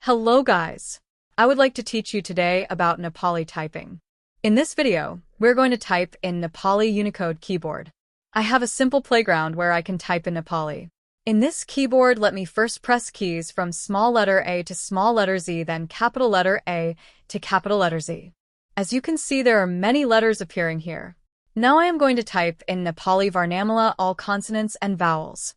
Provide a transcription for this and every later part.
Hello guys! I would like to teach you today about Nepali typing. In this video, we're going to type in Nepali Unicode keyboard. I have a simple playground where I can type in Nepali. In this keyboard, let me first press keys from small letter A to small letter Z, then capital letter A to capital letter Z. As you can see, there are many letters appearing here. Now I am going to type in Nepali Varnamala, all consonants and vowels.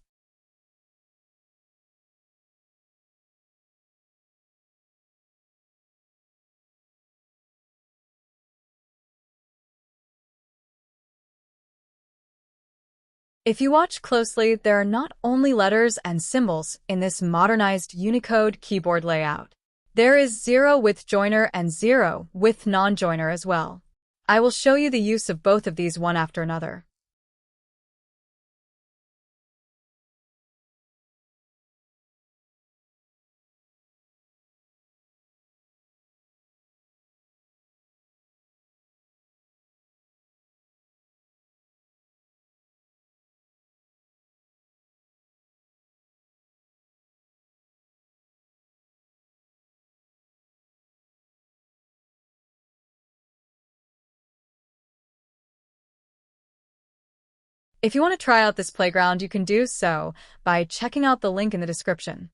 If you watch closely, there are not only letters and symbols in this modernized Unicode keyboard layout. There is 0 with joiner and 0 with non-joiner as well. I will show you the use of both of these one after another. If you want to try out this playground, you can do so by checking out the link in the description.